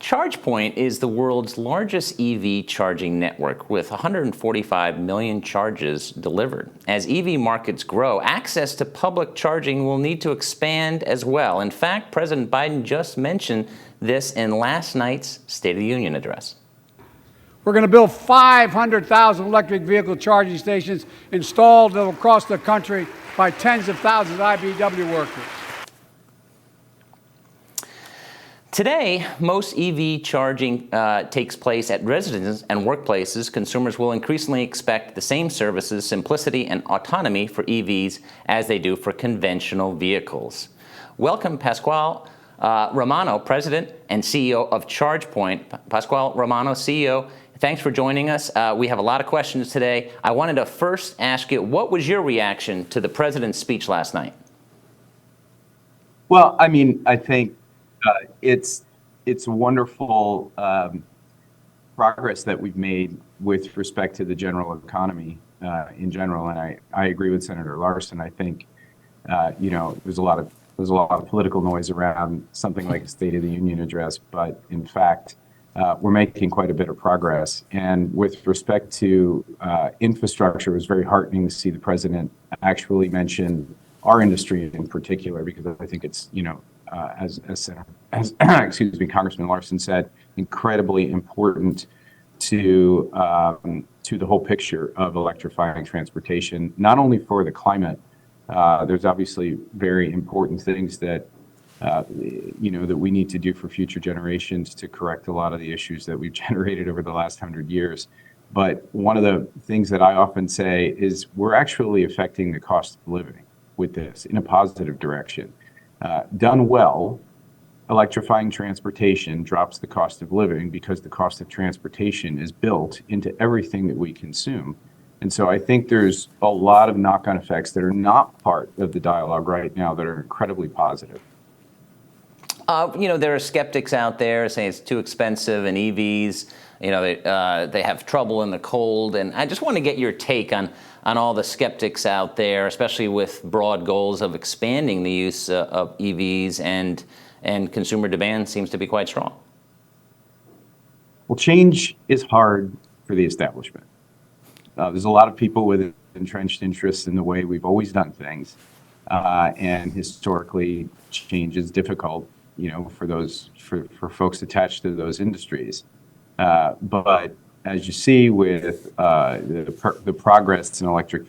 ChargePoint is the world's largest EV charging network with 145 million charges delivered. As EV markets grow, access to public charging will need to expand as well. In fact, President Biden just mentioned this in last night's State of the Union address. We're going to build 500,000 electric vehicle charging stations installed across the country by tens of thousands of IBEW workers. Today, most EV charging takes place at residences and workplaces. Consumers will increasingly expect the same services, simplicity, and autonomy for EVs as they do for conventional vehicles. Welcome, Pasquale Romano, President and CEO of ChargePoint. Pasquale Romano, CEO, thanks for joining us. We have a lot of questions today. I wanted to first ask you, what was your reaction to the President's speech last night? Well, I mean, I think it's wonderful progress that we've made with respect to the general economy in general, and I agree with Senator Larson. I think there's a lot of political noise around something like a State of the Union address, but in fact, we're making quite a bit of progress. And with respect to infrastructure, it was very heartening to see the president actually mention our industry in particular, because I think it's as Congressman Larson said, incredibly important to the whole picture of electrifying transportation, not only for the climate. There's obviously very important things that that we need to do for future generations to correct a lot of the issues that we've generated over the last 100 years. But one of the things that I often say is we're actually affecting the cost of living with this in a positive direction. Done well, electrifying transportation drops the cost of living because the cost of transportation is built into everything that we consume. And so I think there's a lot of knock-on effects that are not part of the dialogue right now that are incredibly positive. There are skeptics out there saying it's too expensive, and EVs, they have trouble in the cold. And I just want to get your take on all the skeptics out there, especially with broad goals of expanding the use of EVs, and consumer demand seems to be quite strong. Well, change is hard for the establishment. There's a lot of people with entrenched interests in the way we've always done things, and historically, change is difficult, for folks attached to those industries. But as you see with the progress in electric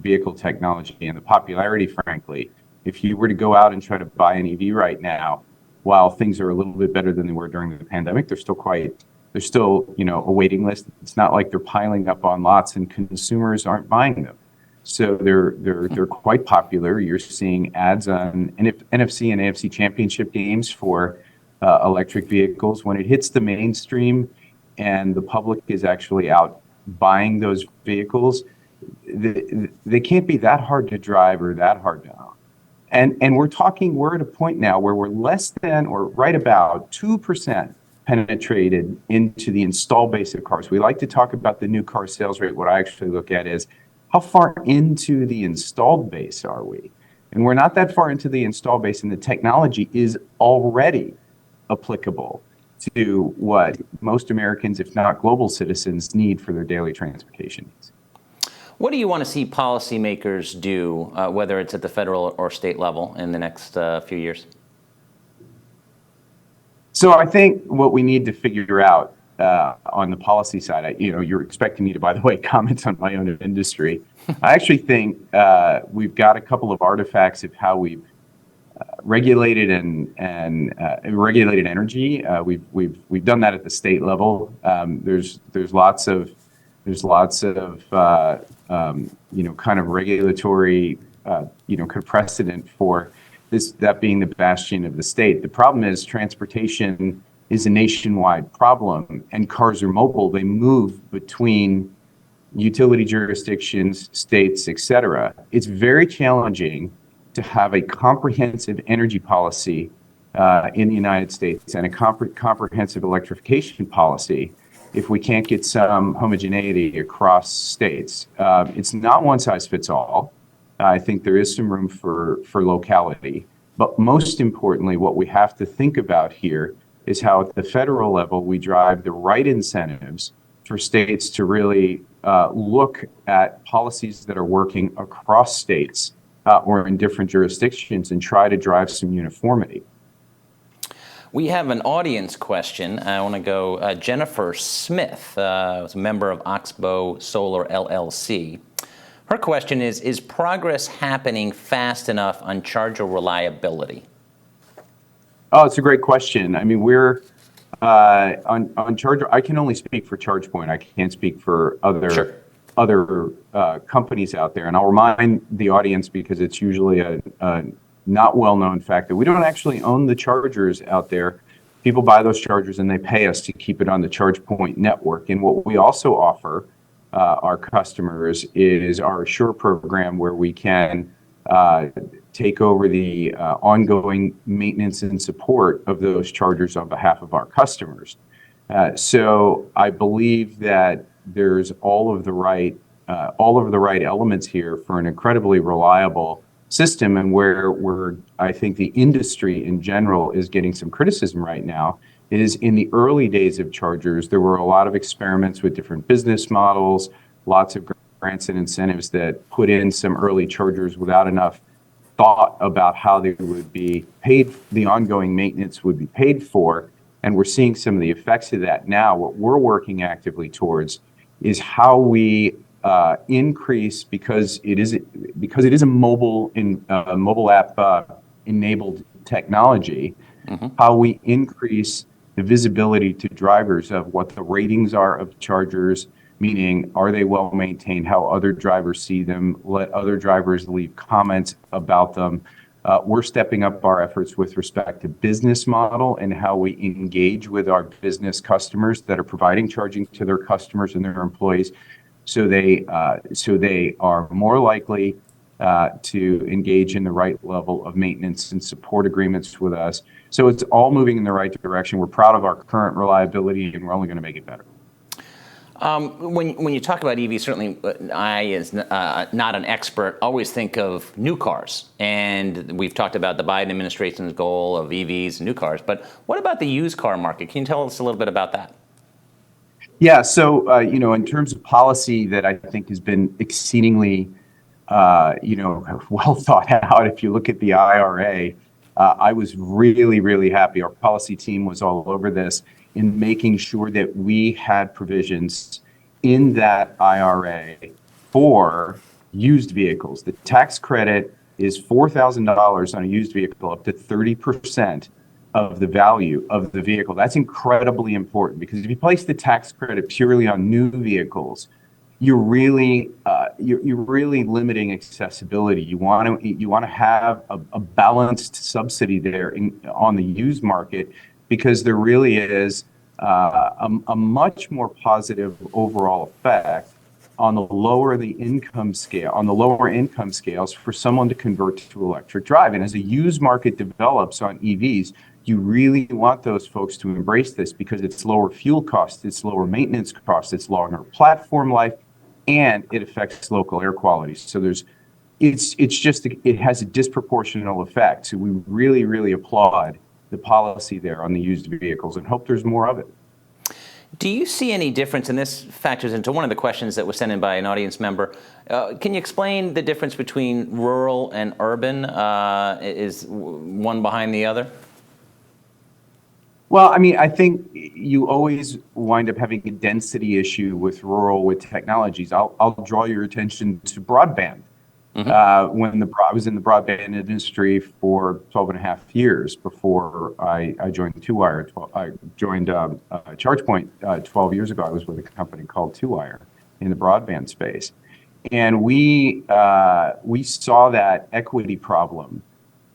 vehicle technology and the popularity, frankly, if you were to go out and try to buy an EV right now, while things are a little bit better than they were during the pandemic, there's still a waiting list. It's not like they're piling up on lots and consumers aren't buying them. So they're quite popular. You're seeing ads on NFC and AFC championship games for electric vehicles. When it hits the mainstream and the public is actually out buying those vehicles, they can't be that hard to drive or that hard to own. And we're at a point now where we're less than or right about 2% penetrated into the install base of cars. We like to talk about the new car sales rate. What I actually look at is how far into the installed base are we? And we're not that far into the installed base, and the technology is already applicable to what most Americans, if not global citizens, need for their daily transportation needs. What do you want to see policymakers do, whether it's at the federal or state level, in the next few years? So I think what we need to figure out on the policy side, you're expecting me to, by the way, comment on my own industry. I actually think we've got a couple of artifacts of how we've regulated and regulated energy. We've done that at the state level. There's lots of kind of regulatory kind of precedent for that being the bastion of the state. The problem is transportation is a nationwide problem, and cars are mobile. They move between utility jurisdictions, states, et cetera. It's very challenging to have a comprehensive energy policy in the United States and a comprehensive electrification policy if we can't get some homogeneity across states. It's not one size fits all. I think there is some room for locality. But most importantly, what we have to think about here is how at the federal level we drive the right incentives for states to really look at policies that are working across states or in different jurisdictions and try to drive some uniformity. We have an audience question. I want to go Jennifer Smith, was a member of Oxbow Solar LLC. Her question is progress happening fast enough on charger reliability? Oh, it's a great question. I mean, we're on charger. I can only speak for ChargePoint. I can't speak for other companies out there. And I'll remind the audience, because it's usually a not well-known fact, that we don't actually own the chargers out there. People buy those chargers and they pay us to keep it on the ChargePoint network. And what we also offer our customers is our Assure program, where we can take over the ongoing maintenance and support of those chargers on behalf of our customers. So I believe that there's all of the right elements here for an incredibly reliable system, and where I think the industry in general is getting some criticism right now is in the early days of chargers. There were a lot of experiments with different business models, lots of grants and incentives that put in some early chargers without enough thought about how they would be paid, the ongoing maintenance would be paid for, and we're seeing some of the effects of that now. What we're working actively towards is how we increase, because it is a mobile app enabled technology, how we increase the visibility to drivers of what the ratings are of chargers, meaning are they well maintained, how other drivers see them, let other drivers leave comments about them. We're stepping up our efforts with respect to business model and how we engage with our business customers that are providing charging to their customers and their employees, so they are more likely to engage in the right level of maintenance and support agreements with us. So it's all moving in the right direction. We're proud of our current reliability, and we're only going to make it better. When you talk about EVs, certainly I, as not an expert, always think of new cars. And we've talked about the Biden administration's goal of EVs and new cars. But what about the used car market? Can you tell us a little bit about that? Yeah, so in terms of policy that I think has been exceedingly well thought out. If you look at the IRA, I was really, really happy. Our policy team was all over this in making sure that we had provisions in that IRA for used vehicles. The tax credit is $4,000 on a used vehicle, up to 30% of the value of the vehicle. That's incredibly important, because if you place the tax credit purely on new vehicles, you're really limiting accessibility. You want to have a balanced subsidy there on the used market, because there really is a much more positive overall effect on the lower income scales for someone to convert to electric drive. And as the used market develops on EVs, you really want those folks to embrace this, because it's lower fuel costs, it's lower maintenance costs, it's longer platform life, and it affects local air quality. So it has a disproportionate effect. So we really, really applaud the policy there on the used vehicles and hope there's more of it. Do you see any difference, and this factors into one of the questions that was sent in by an audience member, can you explain the difference between rural and urban? Is one behind the other? Well, I mean, I think you always wind up having a density issue with rural with technologies. I'll draw your attention to broadband. When I was in the broadband industry for 12 and a half years before I joined Two-Wire. I joined ChargePoint 12 years ago. I was with a company called Two-Wire in the broadband space. And we saw that equity problem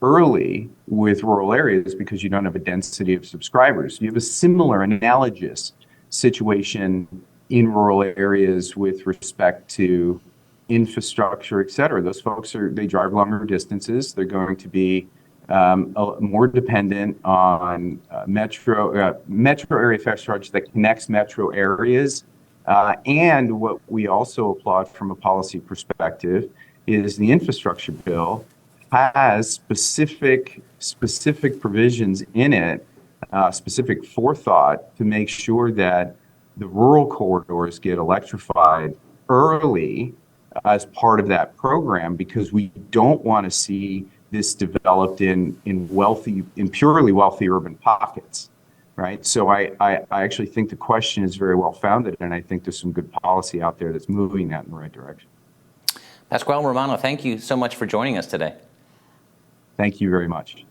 early with rural areas, because you don't have a density of subscribers. You have a similar analogous situation in rural areas with respect to infrastructure, et cetera. Those folks they drive longer distances. They're going to be more dependent on metro area fast charge that connects metro areas. And what we also applaud from a policy perspective is the infrastructure bill has specific provisions in it specific forethought to make sure that the rural corridors get electrified early as part of that program, because we don't want to see this developed in purely wealthy urban pockets, right? So I actually think the question is very well founded, and I think there's some good policy out there that's moving that in the right direction. Pasquale Romano, thank you so much for joining us today. Thank you very much.